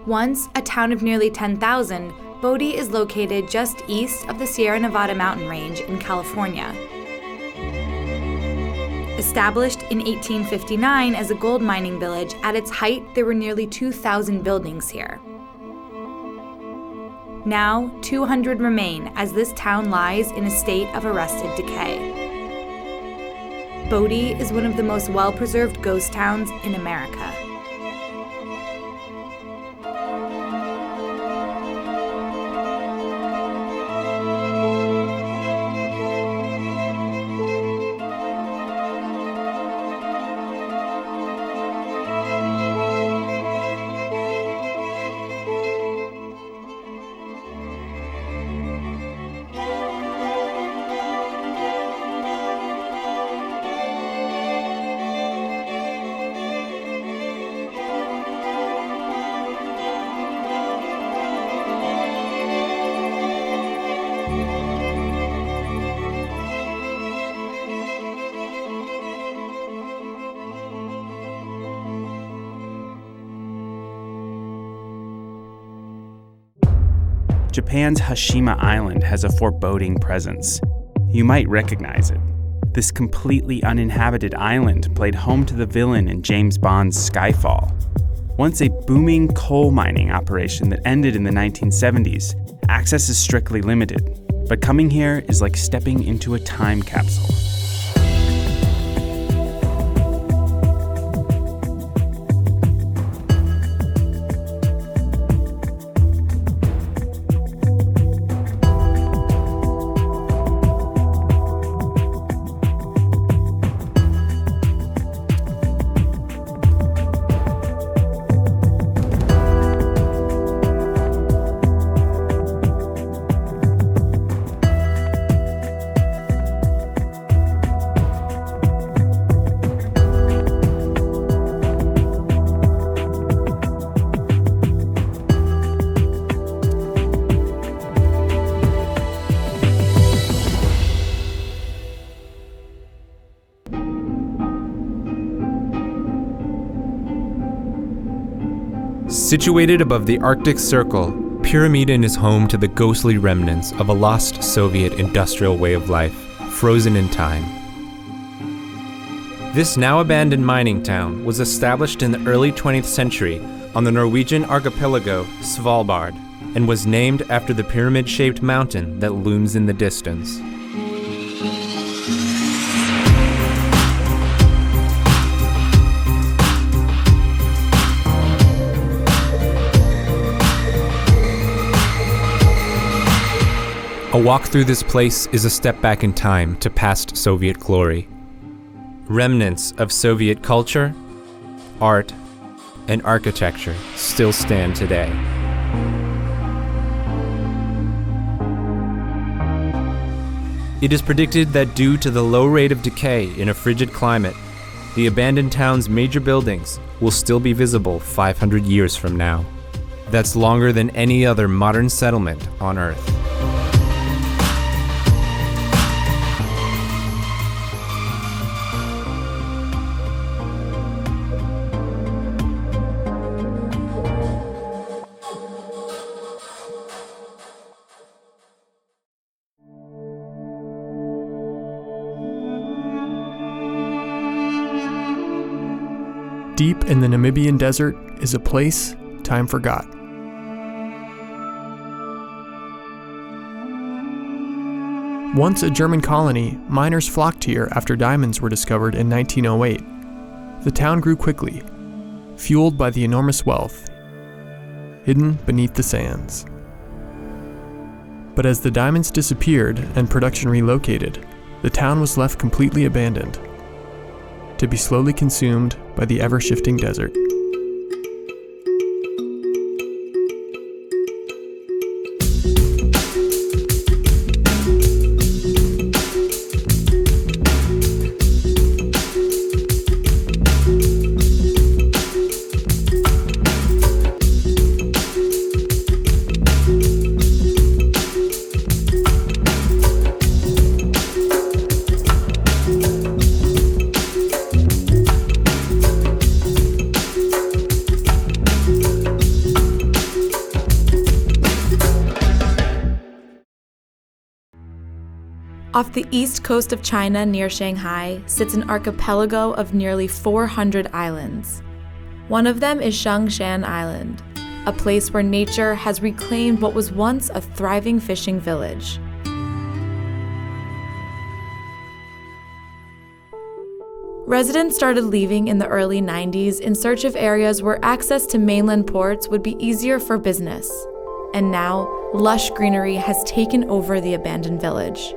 Once a town of nearly 10,000, Bodie is located just east of the Sierra Nevada mountain range in California. Established in 1859 as a gold mining village, at its height there were nearly 2,000 buildings here. Now, 200 remain as this town lies in a state of arrested decay. Bodie is one of the most well-preserved ghost towns in America. Japan's Hashima Island has a foreboding presence. You might recognize it. This completely uninhabited island played home to the villain in James Bond's Skyfall. Once a booming coal mining operation that ended in the 1970s, access is strictly limited, but coming here is like stepping into a time capsule. Situated above the Arctic Circle, Pyramiden is home to the ghostly remnants of a lost Soviet industrial way of life, frozen in time. This now abandoned mining town was established in the early 20th century on the Norwegian archipelago Svalbard and was named after the pyramid-shaped mountain that looms in the distance. A walk through this place is a step back in time to past Soviet glory. Remnants of Soviet culture, art, and architecture still stand today. It is predicted that due to the low rate of decay in a frigid climate, the abandoned town's major buildings will still be visible 500 years from now. That's longer than any other modern settlement on Earth. Deep in the Namibian desert is a place time forgot. Once a German colony, miners flocked here after diamonds were discovered in 1908. The town grew quickly, fueled by the enormous wealth hidden beneath the sands. But as the diamonds disappeared and production relocated, the town was left completely abandoned, to be slowly consumed by the ever-shifting desert. Off the east coast of China near Shanghai sits an archipelago of nearly 400 islands. One of them is Shangshan Island, a place where nature has reclaimed what was once a thriving fishing village. Residents started leaving in the early 90s in search of areas where access to mainland ports would be easier for business. And now, lush greenery has taken over the abandoned village.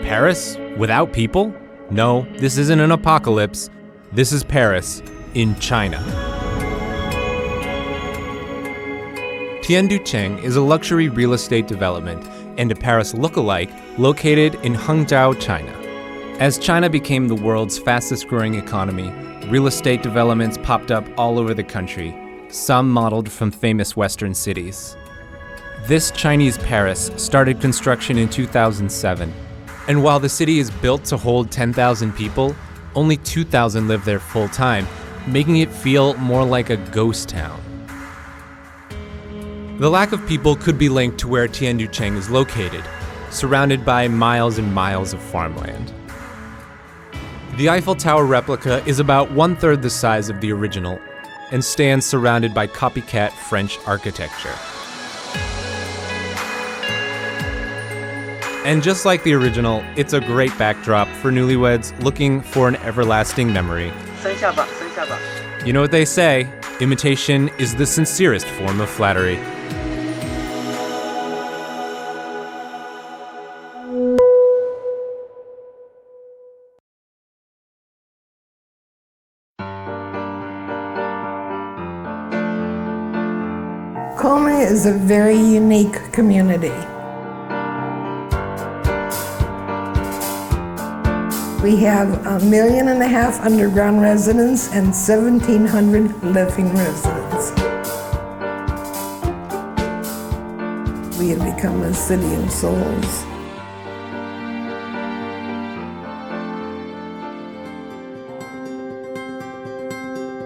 Paris without people? No, this isn't an apocalypse. This is Paris in China. Tianducheng is a luxury real estate development and a Paris lookalike located in Hangzhou, China. As China became the world's fastest growing economy, real estate developments popped up all over the country, some modeled from famous Western cities. This Chinese Paris started construction in 2007. And while the city is built to hold 10,000 people, only 2,000 live there full-time, making it feel more like a ghost town. The lack of people could be linked to where Tianducheng is located, surrounded by miles and miles of farmland. The Eiffel Tower replica is about 1/3 the size of the original and stands surrounded by copycat French architecture. And just like the original, it's a great backdrop for newlyweds looking for an everlasting memory. You know what they say, imitation is the sincerest form of flattery. Colma is a very unique community. We have 1.5 million underground residents and 1,700 living residents. We have become a city of souls.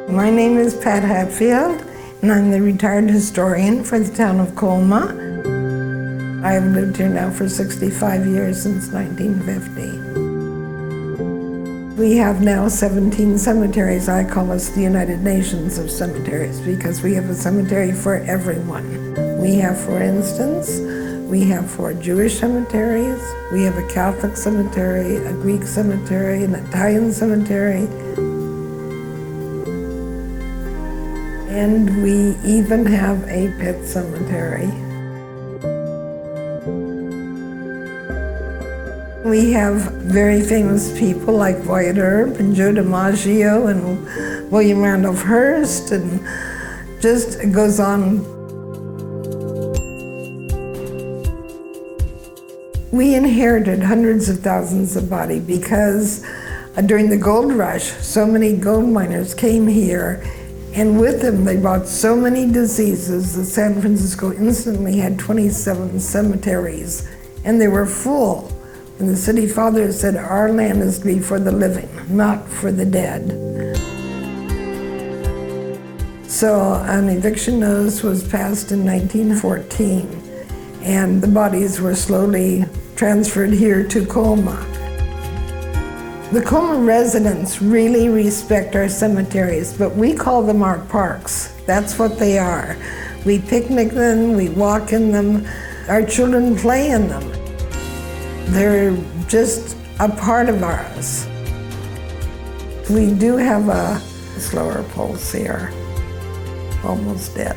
My name is Pat Hatfield, and I'm the retired historian for the town of Colma. I have lived here now for 65 years, since 1950. We have now 17 cemeteries. I call us the United Nations of cemeteries because we have a cemetery for everyone. We have, for instance, we have 4 Jewish cemeteries, we have a Catholic cemetery, a Greek cemetery, an Italian cemetery, and we even have a pet cemetery. We have very famous people like Wyatt Earp and Joe DiMaggio and William Randolph Hearst, and just it goes on. We inherited hundreds of thousands of bodies because during the gold rush, so many gold miners came here, and with them they brought so many diseases that San Francisco instantly had 27 cemeteries, and they were full. And the city father said, our land is to be for the living, not for the dead. So an eviction notice was passed in 1914, and the bodies were slowly transferred here to Colma. The Colma residents really respect our cemeteries, but we call them our parks. That's what they are. We picnic them, we walk in them, our children play in them. They're just a part of ours. We do have a slower pulse here, almost dead.